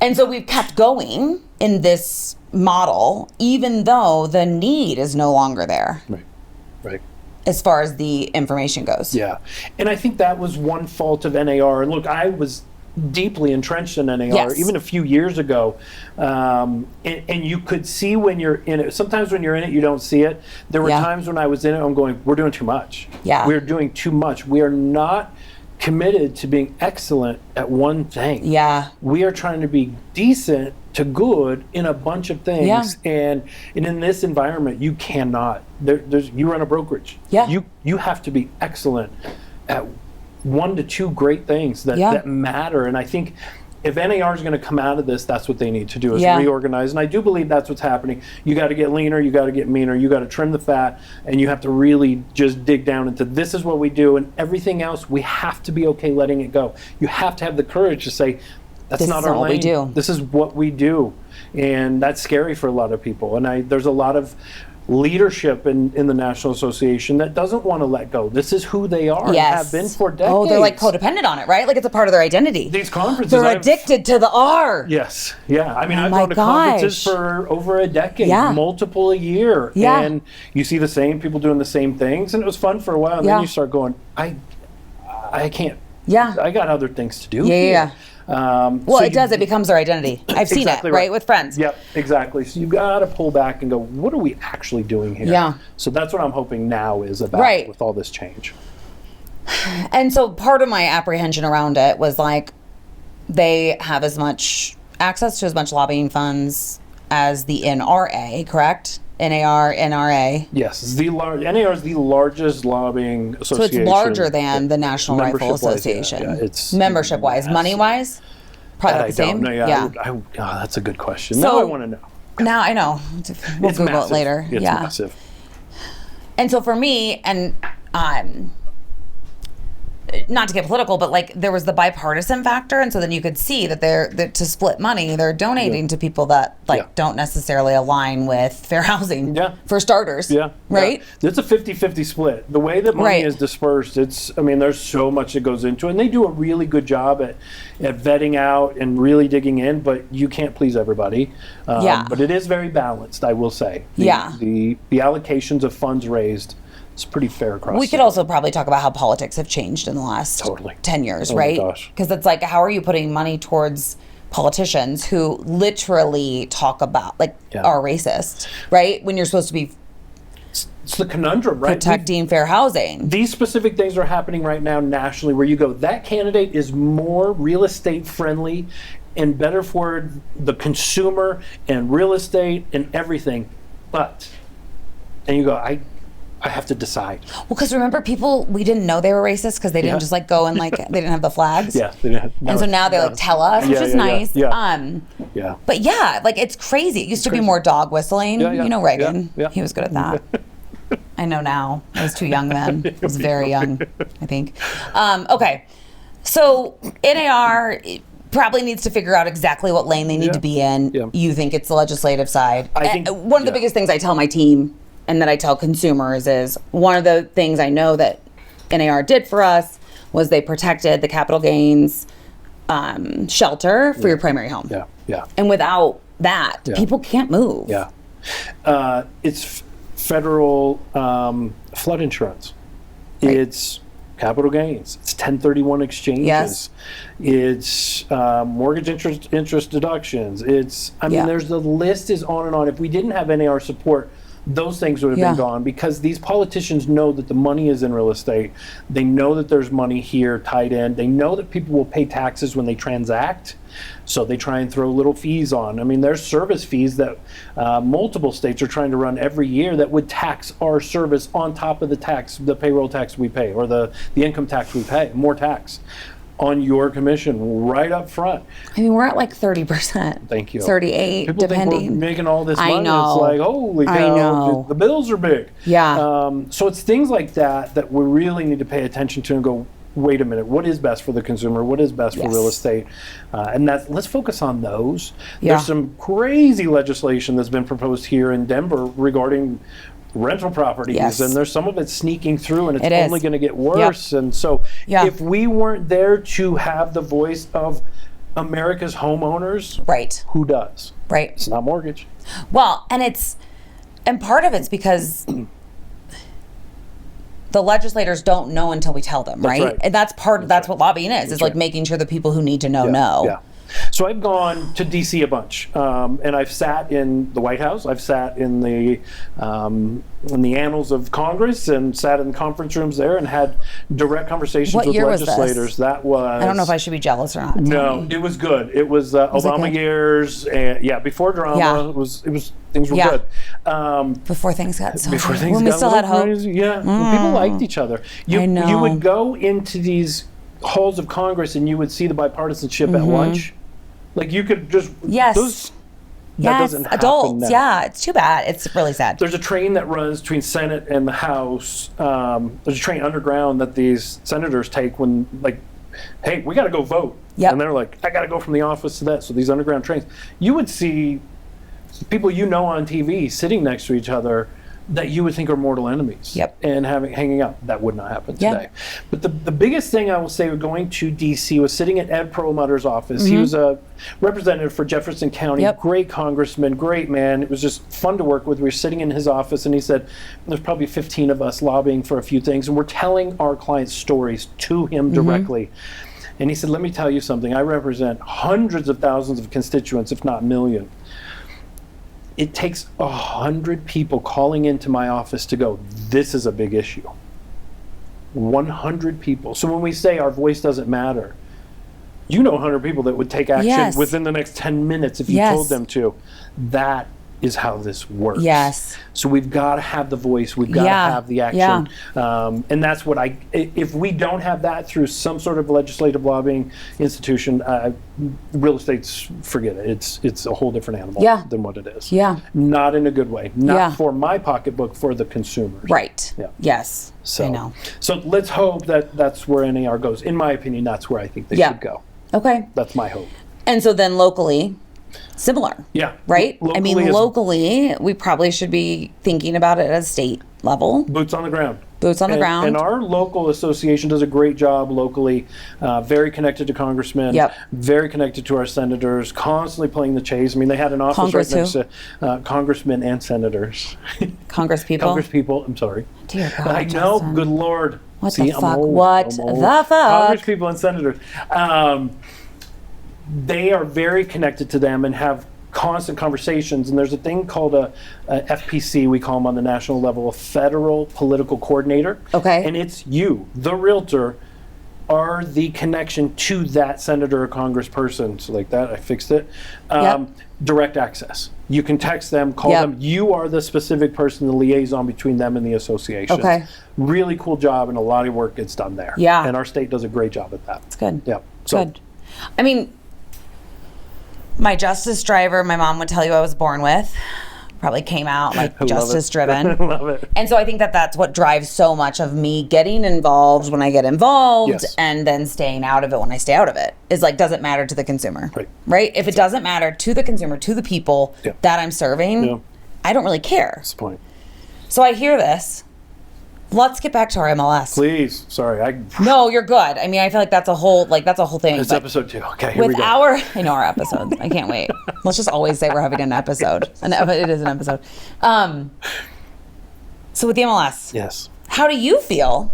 And so we've kept going in this model, even though the need is no longer there. Right. As far as the information goes. Yeah. And I think that was one fault of NAR. And look, I was deeply entrenched in NAR even a few years ago. And you could see when you're in it. Sometimes when you're in it, you don't see it. There were times when I was in it, I'm going, we're doing too much. Yeah. We're doing too much. We are not committed to being excellent at one thing. Yeah. We are trying to be decent to good in a bunch of things. Yeah. And in this environment, you cannot. You run a brokerage. Yeah. You have to be excellent at 1 to 2 great things that matter. And I think if NAR is going to come out of this, that's what they need to do is reorganize. And I do believe that's what's happening. You got to get leaner, you got to get meaner, you got to trim the fat, and you have to really just dig down into this is what we do, and everything else we have to be okay letting it go. You have to have the courage to say, that's not our lane. We do. This is what we do. And that's scary for a lot of people. And there's a lot of leadership in the National Association that doesn't want to let go. This is who they are and have been for decades. Oh, they're like codependent on it, right? Like it's a part of their identity. These conferences. They're addicted to the R. Yes. Yeah. I mean, I've gone to conferences for over a decade, multiple a year. Yeah. And you see the same people doing the same things. And it was fun for a while. And then you start going, I can't. Yeah. I got other things to do. Yeah. Well, it becomes their identity. I've seen it, right, with friends. Yep, exactly. So you got to pull back and go, what are we actually doing here? Yeah. So that's what I'm hoping now is about with all this change. And so part of my apprehension around it was like, they have as much access to as much lobbying funds as the NRA, correct? NAR, NRA. Yes, NAR is the largest lobbying association. So it's larger than the National Rifle Association. Yeah, it's membership-wise. massive. Money-wise? Probably about the same? Oh, that's a good question. So, now I want to know. Now I know. We'll Google massive. it later. It's massive. And so for me, and not to get political, but like there was the bipartisan factor, and so then you could see that they're to split money, they're donating to people that don't necessarily align with fair housing. Yeah. For starters. Yeah. Right. Yeah. It's a 50-50 split. The way that money is dispersed, there's so much that goes into it, and they do a really good job at vetting out and really digging in, but you can't please everybody. But it is very balanced, I will say. The allocations of funds raised, it's pretty fair across. We could also probably talk about how politics have changed in the last 10 years, right? Because it's like, how are you putting money towards politicians who literally talk about, are racist, right? When you're supposed to be it's the conundrum, right? Protecting fair housing. These specific things are happening right now nationally where you go, that candidate is more real estate friendly and better for the consumer and real estate and everything. And you go, I have to decide. Well, because remember, we didn't know they were racist because they didn't just go and they didn't have the flags. Yeah. They didn't and so now they tell us, which is nice. Yeah. But it's crazy. It used to be more dog whistling. You know Reagan. Yeah. He was good at that. I know now. I was too young then. I was very young, I think. Okay. So NAR probably needs to figure out exactly what lane they need to be in. Yeah. You think it's the legislative side. I think one of the biggest things I tell my team and that I tell consumers is one of the things I know that NAR did for us was they protected the capital gains shelter for your primary home. Yeah, yeah. And without that, people can't move. Yeah. It's federal flood insurance. Right. It's capital gains. It's 1031 exchanges. Yes. It's mortgage interest deductions. There's the list is on and on. If we didn't have NAR support, those things would have been gone because these politicians know that the money is in real estate. They know that there's money here tied in. They know that people will pay taxes when they transact. So they try and throw little fees on. There's service fees that multiple states are trying to run every year that would tax our service on top of the payroll tax we pay or the income tax we pay, more tax on your commission right up front. We're at 30%. Thank you. 38, people depending. Think we're making all this money. I know. It's like, holy cow, I know. The bills are big. Yeah. So it's things like that we really need to pay attention to and go, wait a minute, what is best for the consumer? What is best for real estate? And let's focus on those. Yeah. There's some crazy legislation that's been proposed here in Denver regarding rental properties, and there's some of it sneaking through, and it's only going to get worse. And so if we weren't there to have the voice of America's homeowners, who does? Right. It's not mortgage. Well, and part of it's because the legislators don't know until we tell them, right? And that's what lobbying is. It's making sure the people who need to know know. Yeah. So I've gone to DC a bunch, and I've sat in the White House. I've sat in the annals of Congress and sat in conference rooms there and had direct conversations with legislators. Was this? That was. I don't know if I should be jealous or not. No, it was good. It was Obama years, and before drama. Yeah. It was things were good. Before things got so before good. things when got we still had hope. Crazy. Yeah, people liked each other. I know. You would go into these halls of Congress and you would see the bipartisanship at lunch. You could just that doesn't happen adults. now. Yeah, it's too bad. It's really sad. There's a train that runs between Senate and the House. There's a train underground that these senators take when hey, we got to go vote. Yep. And they're like, I got to go from the office to that. So these underground trains, you would see people on TV sitting next to each other that you would think are mortal enemies. Yep. And hanging out. That would not happen today. But the biggest thing I will say going to DC was sitting at Ed Perlmutter's office. He was a representative for Jefferson County, great congressman, great man. It was just fun to work with. We were sitting in his office and he said, there's probably 15 of us lobbying for a few things and we're telling our clients' stories to him directly. And he said, let me tell you something. I represent hundreds of thousands of constituents, if not millions. It takes 100 people calling into my office to go, this is a big issue. 100 people. So when we say our voice doesn't matter, You know 100 people that would take action Yes. within the next 10 minutes if you Yes. told them to. That is how this works. Yes. So we've got to have the voice. We've got to Yeah. have the action. And that's what if we don't have that through some sort of legislative lobbying institution, real estate's, forget it. It's a whole different animal Yeah. than what it is. Yeah. Not in a good way. Not Yeah. for my pocketbook, for the consumers. Right. Yeah. Yes. So, I know. So let's hope that that's where NAR goes. In my opinion, that's where I think they Yeah. should go. Okay. That's my hope. And so then locally, similar. Yeah. Right? I mean, is locally, we probably should be thinking about it at a state level. boots on the ground. Boots on the ground. And our local association does a great job locally, very connected to congressmen, Yep. very connected to our senators, constantly playing the chase. I mean, they had an office Congress right next who? to congressmen and senators. Congress people. Congress people, I'm sorry. Dear God, I know, Justin. good Lord. What See, the I'm fuck? old, What I'm old. the fuck? Congress people and senators. They are very connected to them and have constant conversations. And there's a thing called a FPC, we call them on the national level, a federal political coordinator. Okay. And it's you, the realtor, are the connection to that senator or congressperson. So like that, I fixed it. Yep. Direct access. You can text them, call Yep. them. You are the specific person, the liaison between them and the association. Okay. Really cool job, and a lot of work gets done there. Yeah. And our state does a great job at that. It's good. Yeah. So, Good. I mean, my justice driver, my mom would tell you I was born with, probably came out like I love justice it. driven. Love it. And so I think that that's what drives so much of me getting involved when I get involved, Yes. and then staying out of it when I stay out of it. Is like, does it matter to the consumer? Right. Right? If it doesn't matter to the consumer, to the people Yeah. that I'm serving, Yeah. I don't really care. That's the point. So I hear this. Let's get back to our MLS. Please. Sorry. No, you're good. I mean, I feel like that's a whole thing. It's but episode 2. Okay, here we with go. I know our episodes. I can't wait. Let's just always say we're having an episode. It is an episode. So with the MLS, Yes. how do you feel?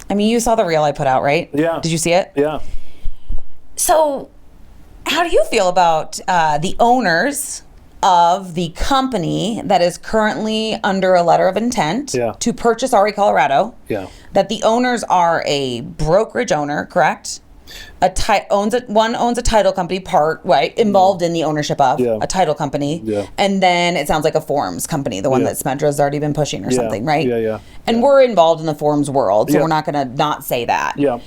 I mean, you saw the reel I put out, right? Yeah. Did you see it? Yeah. So, how do you feel about the owners of the company that is currently under a letter of intent Yeah. to purchase REColorado? Yeah. That the owners are a brokerage owner, correct? One owns a title company right, involved in the ownership of Yeah. a title company. Yeah. And then it sounds like a forms company, the one Yeah. that Smedra's already been pushing or something, right? Yeah, yeah. And we're involved in the forms world, so Yeah. we're not going to not say that. Yeah.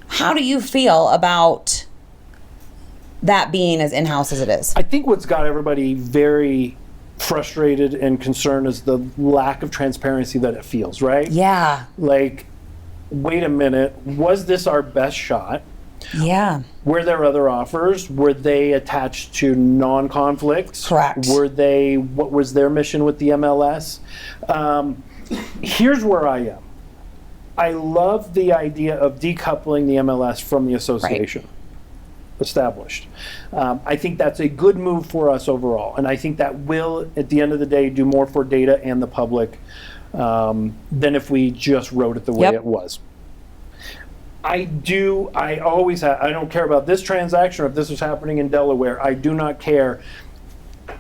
How do you feel about that being as in-house as it is? I think what's got everybody very frustrated and concerned is the lack of transparency that it feels, right? Yeah. Like, wait a minute, was this our best shot? Yeah. Were there other offers? Were they attached to non-conflicts? Correct. What was their mission with the MLS? Here's where I am. I love the idea of decoupling the MLS from the association. Established. I think that's a good move for us overall, and I think that will, at the end of the day, do more for data and the public than if we just wrote it the way Yep. it was. I don't care about this transaction or if this was happening in Delaware. I do not care.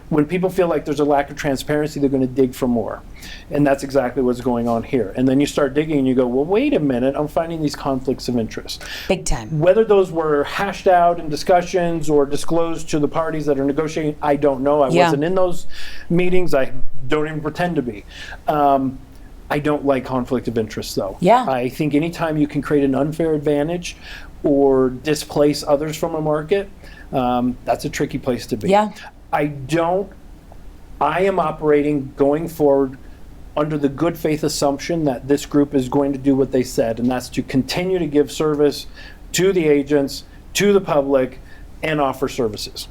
When people feel like there's a lack of transparency, they're going to dig for more. And that's exactly what's going on here. And then you start digging and you go, well, wait a minute, I'm finding these conflicts of interest. Big time. Whether those were hashed out in discussions or disclosed to the parties that are negotiating, I don't know. I Yeah. wasn't in those meetings. I don't even pretend to be. I don't like conflict of interest, though. Yeah. I think anytime you can create an unfair advantage or displace others from a market, that's a tricky place to be. Yeah. I am operating going forward under the good faith assumption that this group is going to do what they said, and that's to continue to give service to the agents, to the public, and offer services.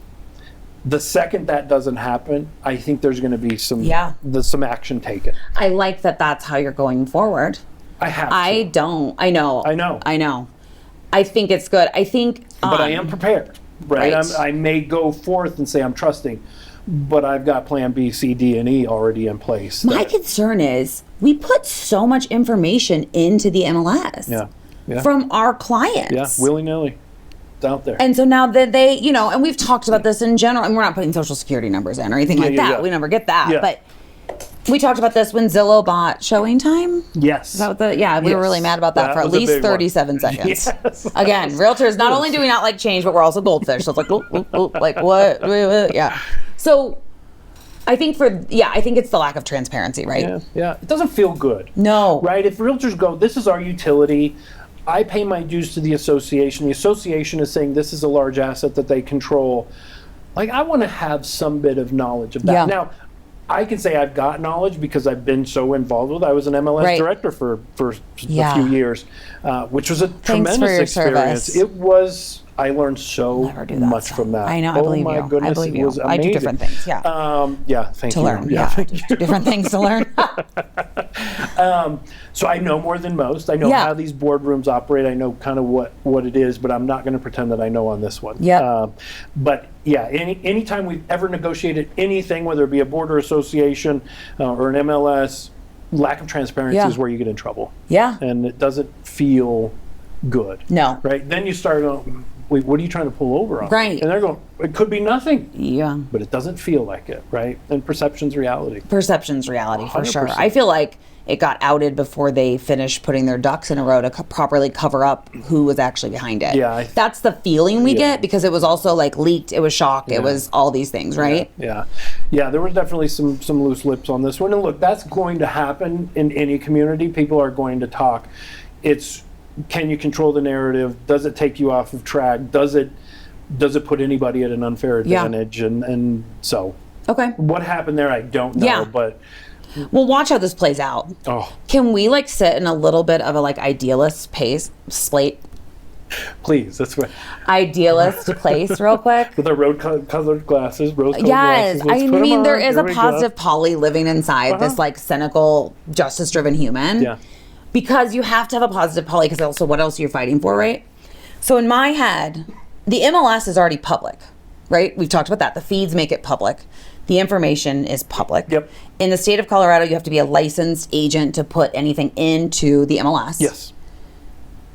The second that doesn't happen, I think there's going to be some action taken. I like that that's how you're going forward. I have to. I don't. I know. I think it's good. I think. But I am prepared, right? Right. I may go forth and say I'm trusting, but I've got plan B, C, D, and E already in place. My concern is we put so much information into the MLS from our clients. Yeah, willy-nilly. It's out there. And so now that they, and we've talked about this in general, and we're not putting social security numbers in or anything like that. Yeah. We never get that. Yeah. But We talked about this when Zillow bought Showing Time. Yes. Is that what we were really mad about that for at was a least big one. 37 seconds. Yes. Again, realtors, not only do we not like change, but we're also goldfish. So it's like, like what? Yeah. So I think I think it's the lack of transparency, right? Yeah. It doesn't feel good. No. Right? If realtors go, this is our utility. I pay my dues to the association. The association is saying this is a large asset that they control. Like, I want to have some bit of knowledge of that. Yeah. Now, I can say I've got knowledge because I've been so involved with it. I was an MLS director for a few years, which was a tremendous experience. Service. It was. I learned so much from that. I know. I believe you. Oh my goodness, I believe it was amazing. I do different things. Yeah. Thank to you. learn. Yeah. Different things to learn. So I know more than most. I know how these boardrooms operate. I know kind of what it is, but I'm not going to pretend that I know on this one. Yeah. But yeah, anytime we've ever negotiated anything, whether it be a board or association or an MLS, lack of transparency is where you get in trouble. Yeah. And it doesn't feel good. No. Right? Then you start going, wait, what are you trying to pull over on? Right. And they're going, it could be nothing. Yeah. But it doesn't feel like it, right? And perception's reality. Perception's reality, for sure. 100%. I feel like it got outed before they finished putting their ducks in a row to properly cover up who was actually behind it. Yeah. That's the feeling we get, because it was also like leaked, it was shock, it was all these things, right? Yeah. There was definitely some loose lips on this one. And look, that's going to happen in any community. People are going to talk. Can you control the narrative? Does it take you off of track? Does it put anybody at an unfair advantage? And so what happened there, I don't know. But well, watch how this plays out. Can we like sit in a little bit of a like idealist slate? Please, that's right. Idealist place real quick. With our rose-colored glasses. Yes, I mean there is a positive go. Polly living inside this like cynical, justice-driven human. Yeah. Because you have to have a positive Polly, because also what else are you fighting for, right? So in my head, the MLS is already public, right? We've talked about that. The feeds make it public. The information is public. Yep. In the state of Colorado, you have to be a licensed agent to put anything into the MLS. Yes.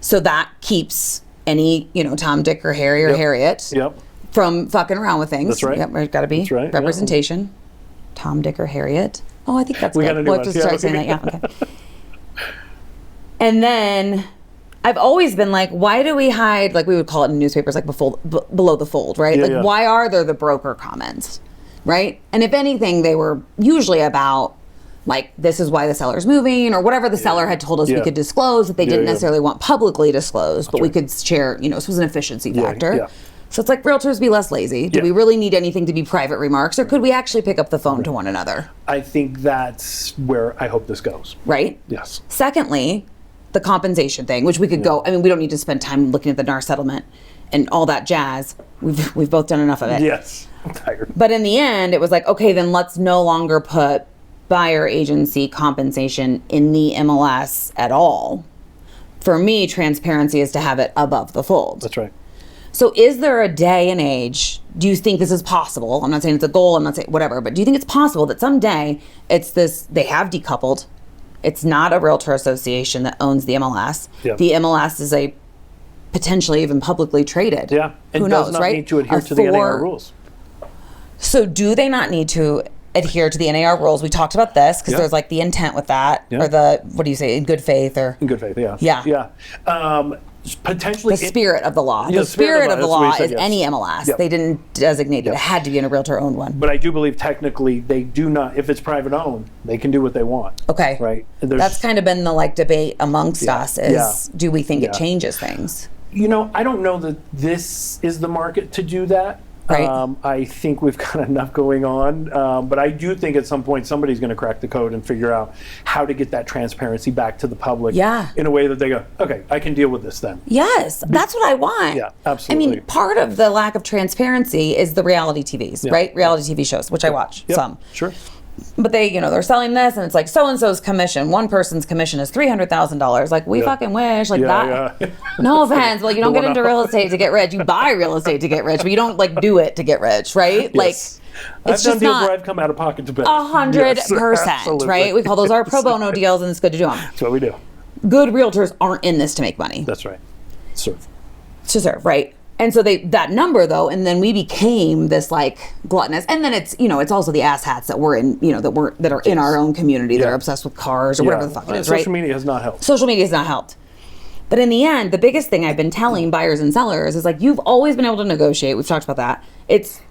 So that keeps any, Tom, Dick, or Harry, or Harriet from fucking around with things. That's right. Yep, there's got to be representation. Tom, Dick, or Harriet. Oh, I think that's good. We'll have to start saying that. Yeah, okay. And then I've always been like, why do we hide, like we would call it in newspapers, like below the fold, right? Why are there the broker comments, right? And if anything, they were usually about, like, this is why the seller's moving, or whatever the seller had told us we could disclose that they didn't necessarily want publicly disclosed, but we could share, this was an efficiency factor. So it's like, realtors, be less lazy. Do we really need anything to be private remarks, or could we actually pick up the phone to one another? I think that's where I hope this goes. Right? Yes. Secondly, the compensation thing, which we could go, I mean, we don't need to spend time looking at the NAR settlement and all that jazz. We've both done enough of it. Yes. I'm tired. But in the end, it was like, okay, then let's no longer put buyer agency compensation in the MLS at all. For me, transparency is to have it above the fold. That's right. So is there a day and age, do you think this is possible? I'm not saying it's a goal, I'm not saying whatever, but do you think it's possible that someday it's this, they have decoupled, it's not a realtor association that owns the MLS. Yeah. The MLS is a potentially even publicly traded. Yeah. Who It knows, does not right? need to adhere to the NAR rules. So do they not need to adhere to the NAR rules? We talked about this because there's like the intent with that, or the, what do you say, in good faith, or in good faith, yeah. Yeah. Potentially the spirit of the law. Yeah, the spirit of the law said, is any MLS. They didn't designate it. It had to be in a realtor-owned one. But I do believe technically they do not, if it's private owned, they can do what they want. Okay. Right? That's kind of been the like debate amongst us is, do we think it changes things? I don't know that this is the market to do that. Right. I think we've got enough going on, but I do think at some point somebody's going to crack the code and figure out how to get that transparency back to the public in a way that they go, okay, I can deal with this then. Yes, that's what I want. Yeah, absolutely. I mean, part of the lack of transparency is the reality TVs, right? Reality TV shows, which I watch some. Sure. But they, they're selling this, and it's like so-and-so's commission. One person's commission is $300,000. Like, we fucking wish. Like, that. No offense. Like, you don't get into real estate to get rich. You buy real estate to get rich, but you don't, like, do it to get rich, right? Like, it's I've done just deals not where I've come out of pocket to pay. 100%, right? We call those our pro bono deals, and it's good to do them. That's what we do. Good realtors aren't in this to make money. That's right. Serve. To serve, right? And so that number though, and then we became this like gluttonous, and then it's, it's also the asshats that we're in, that are in our own community. They're obsessed with cars or whatever the fuck it is, right? Social media has not helped. Social media has not helped. But in the end, the biggest thing I've been telling buyers and sellers is like, you've always been able to negotiate. We've talked about that. It's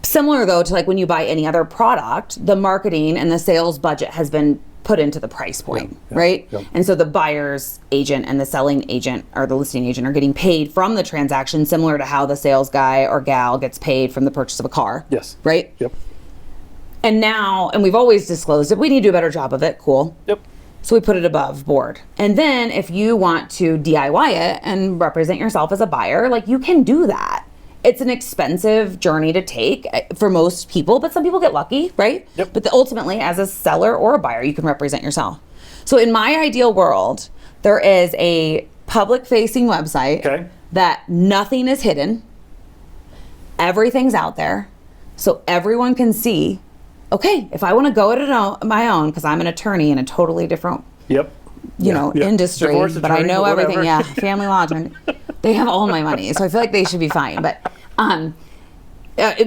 similar though to like when you buy any other product, the marketing and the sales budget has been put into the price point, right? Yep. And so the buyer's agent and the selling agent or the listing agent are getting paid from the transaction, similar to how the sales guy or gal gets paid from the purchase of a car. Yes. Right? Yep. And we've always disclosed it. We need to do a better job of it. Cool. Yep. So we put it above board. And then if you want to DIY it and represent yourself as a buyer, like you can do that. It's an expensive journey to take for most people, but some people get lucky, right? Yep. But ultimately, as a seller or a buyer, you can represent yourself. So in my ideal world, there is a public-facing website that nothing is hidden. Everything's out there. So everyone can see, okay, if I want to go it on my own, because I'm an attorney in a totally different industry, Divorce but I attorney, know everything. whatever. Yeah, family law attorney. They have all my money, so I feel like they should be fine. But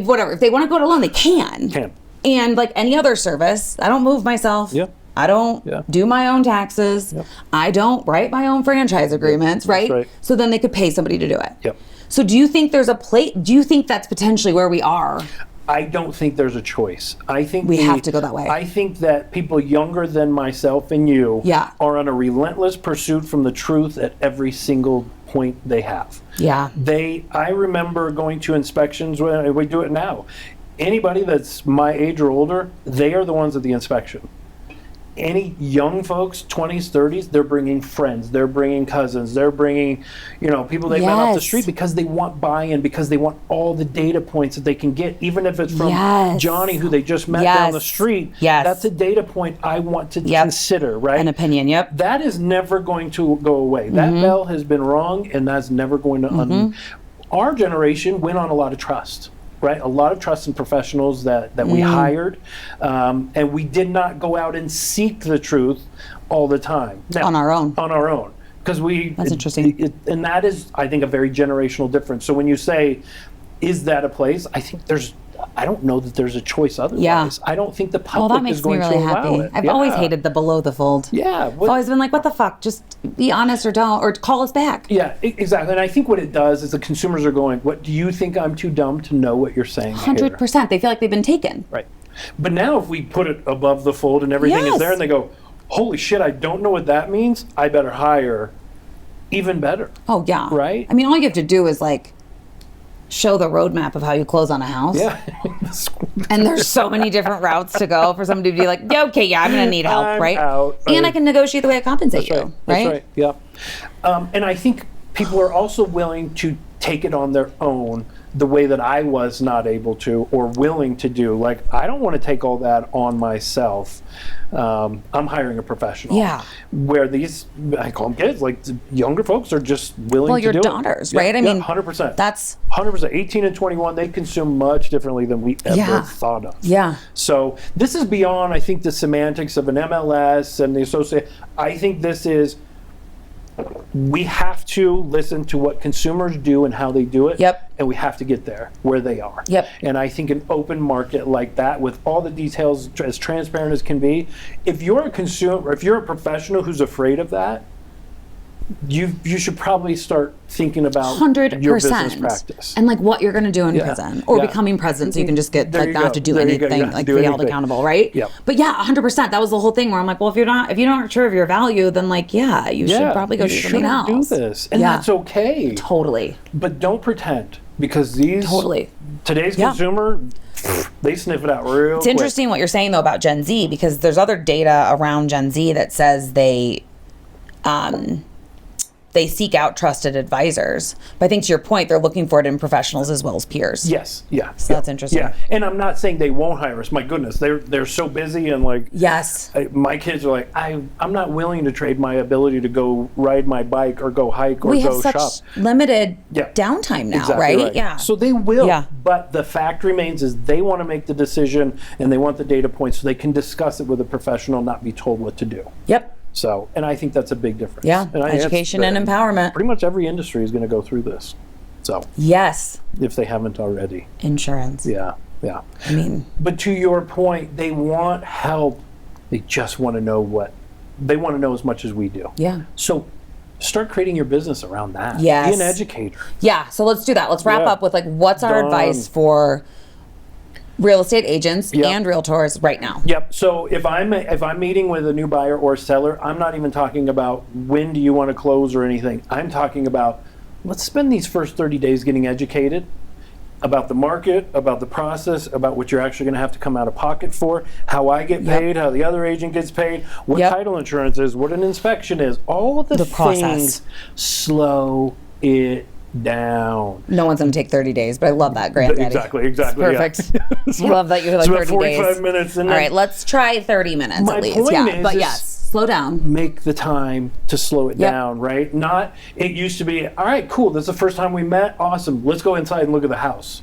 whatever, if they want to go it alone, they can. And like any other service, I don't move myself. Yep. I don't do my own taxes. Yep. I don't write my own franchise agreements, right? Right? So then they could pay somebody to do it. Yep. So do you think there's do you think that's potentially where we are? I don't think there's a choice. I think we have to go that way. I think that people younger than myself and you are on a relentless pursuit from the truth at every single point they have. Yeah. I remember going to inspections when we do it now. Anybody that's my age or older, they are the ones at the inspection. Any young folks, 20s, 30s, they're bringing friends, they're bringing cousins, they're bringing, people they met off the street because they want buy-in, because they want all the data points that they can get, even if it's from Johnny, who they just met down the street. That's a data point I want to consider, right? An opinion, That is never going to go away. That bell has been rung, and that's never going to Our generation went on a lot of trust. Right, a lot of trust in professionals that we hired, and we did not go out and seek the truth all the time. Now, on our own, because that's interesting. And that is, I think, a very generational difference. So when you say, is that a place? I think I don't know that there's a choice otherwise. Yeah. I don't think the public is going to allow it. I've always hated the below the fold. Yeah. I've always been like, what the fuck? Just be honest or don't, or call us back. Yeah, exactly. And I think what it does is the consumers are going, what, do you think I'm too dumb to know what you're saying 100%. They feel like they've been taken. Right. But now if we put it above the fold and everything is there and they go, holy shit, I don't know what that means, I better hire even better. Oh, yeah. Right? I mean, all you have to do is like show the roadmap of how you close on a house. Yeah. And there's so many different routes to go for somebody to be like, yeah, okay, I'm going to need help, I'm right? Out. And I can negotiate the way I compensate you, That's right, yeah. And I think people are also willing to take it on their own the way that I was not able to or willing to do. Like, I don't want to take all that on myself. I'm hiring a professional. Yeah. Where these, I call them kids, like younger folks are just willing to do it. Well, your daughters, right? I mean, 100%. That's 100%. 18 and 21, they consume much differently than we ever thought of. Yeah. So this is beyond, I think, the semantics of an MLS and the associate. I think this is, we have to listen to what consumers do and how they do it. Yep. And we have to get there where they are. Yep. And I think an open market like that, with all the details as transparent as can be, if you're a consumer, if you're a professional who's afraid of that, you should probably start thinking about 100%. your business practice. And like what you're going to do in prison or becoming president, so you can just get There like you not go. have to do There you anything, go. like Do be held anything. accountable, right? Yep. But yeah, 100%. That was the whole thing where I'm like, well, if you're not sure of your value, then like, you should probably go do something else. Do this, and that's okay. Totally. But don't pretend, because today's consumer, they sniff it out real It's quick. interesting what you're saying though about Gen Z, because there's other data around Gen Z that says they seek out trusted advisors. But I think to your point, they're looking for it in professionals as well as peers. Yes, yeah. So that's interesting. Yeah, and I'm not saying they won't hire us. My goodness, they're so busy, and like, yes, my kids are like, I'm not willing to trade my ability to go ride my bike or go hike or we go have such shop. Limited downtime now, Exactly right? Yeah. So they will. Yeah. But the fact remains is they want to make the decision and they want the data points so they can discuss it with a professional, not be told what to do. Yep. So, and I think that's a big difference. Yeah, and education and empowerment. Pretty much every industry is going to go through this. So Yes. if they haven't already. Insurance. Yeah. Yeah. I mean, But to your point, they want help. They just want to know they want to know as much as we do. yeah. So start creating your business around that. Yes. Be an educator. Yeah. So let's do that. Let's wrap Yeah. up with like, what's our Done. advice for real estate agents Yep. and realtors right now? Yep. So if I'm meeting with a new buyer or seller, I'm not even talking about when do you want to close or anything. I'm talking about, let's spend these first 30 days getting educated about the market, about the process, about what you're actually going to have to come out of pocket for, how I get paid, how the other agent gets paid, what Yep. title insurance is, what an inspection is, all of the process. things. Slow it down. No one's going to take 30 days, but I love that, Granddaddy. Exactly. It's perfect. Yeah. Love that you're like It's about 30 days. 45 minutes. And All then right, let's try 30 minutes My at least. point Yeah, is- but yes, slow down. make the time to slow it Yep. down, right? Not, it used to be, all right, cool, this is the first time we met, awesome, let's go inside and look at the house.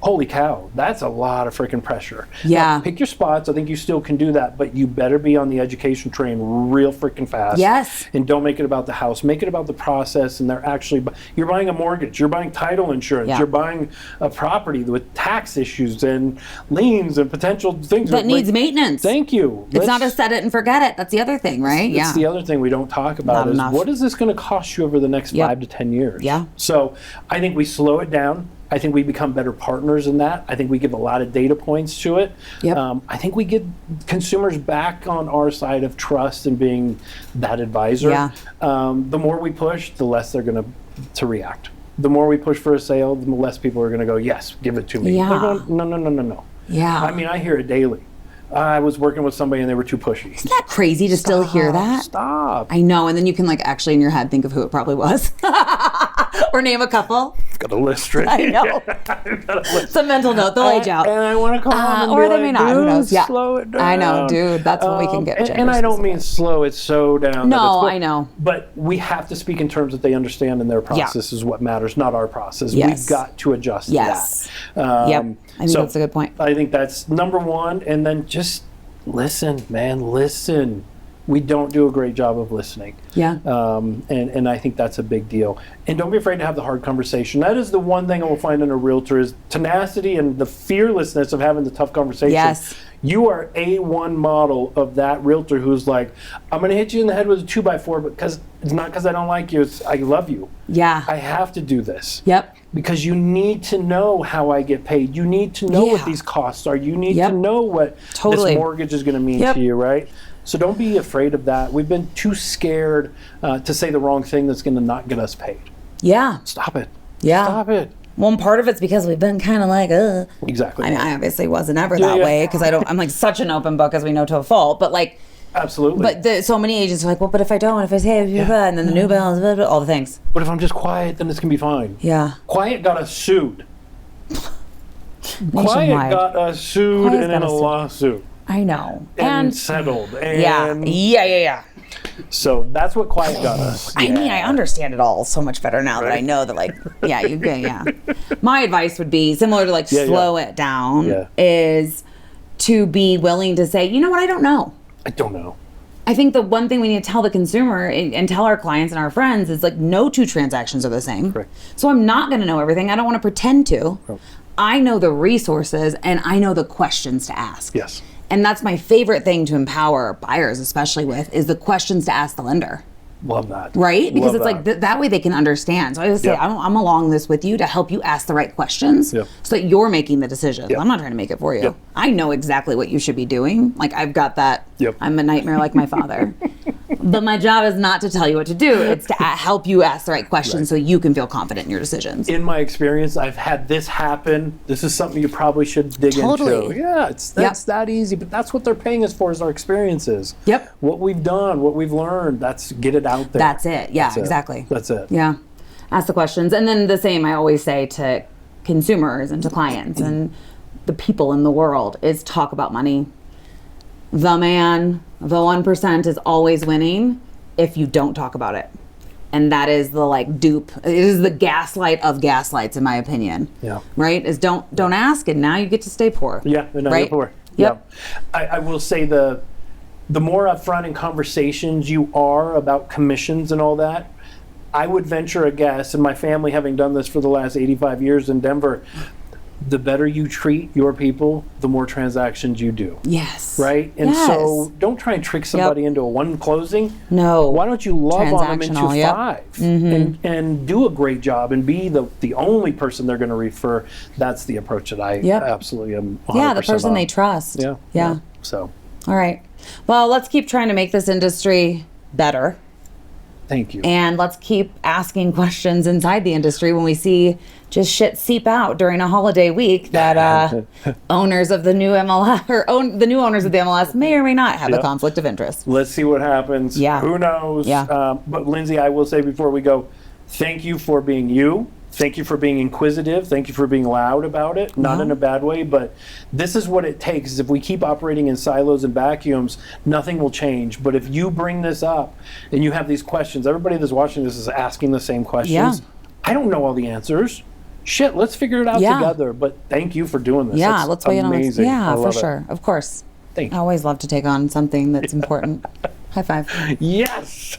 Holy cow, that's a lot of freaking pressure. Yeah. Now, pick your spots. I think you still can do that, but you better be on the education train real freaking fast. Yes. And don't make it about the house. Make it about the process. And they're actually, you're buying a mortgage, you're buying title insurance, Yeah. you're buying a property with tax issues and liens and potential things That needs maintenance. Thank you. It's not a set it and forget it. That's the other thing, right? It's the other thing we don't talk about Not is enough. what is this going to cost you over the next Yep. 5 to 10 years? Yeah. So I think we slow it down. I think we become better partners in that. I think we give a lot of data points to it. Yep. I think we get consumers back on our side of trust and being that advisor. Yeah. The more we push, the less they're going to react. The more we push for a sale, the less people are going to go, yes, give it to me. Yeah. They're going, no, no, no, no, no. Yeah. I mean, I hear it daily. I was working with somebody and they were too pushy. Isn't that crazy to still hear that? Stop. I know, and then you can like actually in your head think of who it probably was. Or name a couple. Got a list right I know. Got a list. It's a mental note. They'll age out. And I want to call them and or be they like, may not. Who "Dude, knows? Yeah. slow it down." I know, dude. That's when we can get And I don't mean slow it so down. that No, it's I know. But we have to speak in terms that they understand and their process is what matters, not our process. Yes. We've got to adjust Yes. to that. Yep. I think that's a good point. I think that's number one. And then just listen, man, listen. We don't do a great job of listening. Yeah. And I think that's a big deal. And don't be afraid to have the hard conversation. That is the one thing I will find in a realtor is tenacity and the fearlessness of having the tough conversation. Yes. You are A1 model of that realtor who's like, I'm going to hit you in the head with a 2x4, because it's not because I don't like you, it's I love you. Yeah. I have to do this. Yep. Because you need to know how I get paid. You need to know what Yeah. these costs are. You need Yep. to know what Totally. this mortgage is going to mean Yep. to you, right? So don't be afraid of that. We've been too scared to say the wrong thing that's going to not get us paid. Yeah. Stop it. Yeah. Stop it. One part of it's because we've been kind of like, Exactly. I mean, I obviously wasn't ever Yeah, that yeah. way because I'm like such an open book, as we know, to a fault. But like, Absolutely. so many agents are like, well, but if I don't, if I say, and then the new balance, blah, blah, all the things. But if I'm just quiet, then it's going to be fine. Yeah. Quiet got us sued. Quiet Nationwide. got us sued Quiet's and in got a us sued. lawsuit. I know. And settled. And Yeah. So that's what quiet got us. I mean, I understand it all so much better now that I know that, like, yeah. My advice would be similar to like slow it down. Yeah. Is to be willing to say, you know what, I don't know. I don't know. I think the one thing we need to tell the consumer and tell our clients and our friends is like no two transactions are the same. Correct. So I'm not going to know everything. I don't want to pretend to. Oh. I know the resources and I know the questions to ask. Yes. And that's my favorite thing to empower buyers, especially with, is the questions to ask the lender. Love that. Right? Because Love it's like that. that way they can understand. So I always say, Yeah. I'm along this with you to help you ask the right questions Yeah. so that you're making the decision. Yeah. I'm not trying to make it for you. Yeah. I know exactly what you should be doing. Like I've got that. Yep. I'm a nightmare like my father. But my job is not to tell you what to do. It's to help you ask the right questions so you can feel confident in your decisions. In my experience, I've had this happen. This is something you probably should dig Totally. into. Yeah, that's that easy. But that's what they're paying us for, is our experiences. Yep. What we've done, what we've learned. That's get it out there. That's it. Yeah, That's it. exactly. That's it. Yeah. Ask the questions. And then the same I always say to consumers and to clients and the people in the world is talk about money. The 1% is always winning if you don't talk about it. And that is the like dupe. It is the gaslight of gaslights, in my opinion. Yeah. Right? Is don't ask and now you get to stay poor. Yeah, and now Right? you're poor. Yep. Yeah. I will say the more upfront in conversations you are about commissions and all that, I would venture a guess, and my family having done this for the last 85 years in Denver, the better you treat your people, the more transactions you do. Yes. Right? And Yes. so don't try and trick somebody into a one closing. No. Why don't you love on them into Transactional, yep. 5 and do a great job and be the only person they're going to refer. That's the approach that I Yep. absolutely am 100% Yeah, the person on. they trust. Yeah. So All right. Well, let's keep trying to make this industry better. thank you. And let's keep asking questions inside the industry when we see just shit seep out during a holiday week that owners of the new MLS the new owners of the MLS may or may not have a Yep. conflict of interest. Let's see what happens. Yeah. Who knows? Yeah. But Lindsay, I will say before we go, thank you for being you. Thank you for being inquisitive. Thank you for being loud about it. Not in a bad way, but this is what it takes. If we keep operating in silos and vacuums, nothing will change. But if you bring this up and you have these questions, everybody that's watching this is asking the same questions. Yeah. I don't know all the answers. Shit, let's figure it out Yeah. together. But thank you for doing this. Yeah, That's let's weigh in on it. amazing. I Yeah, for love it. sure. Of course. Thank I you. always love to take on something that's important. High five. Yes.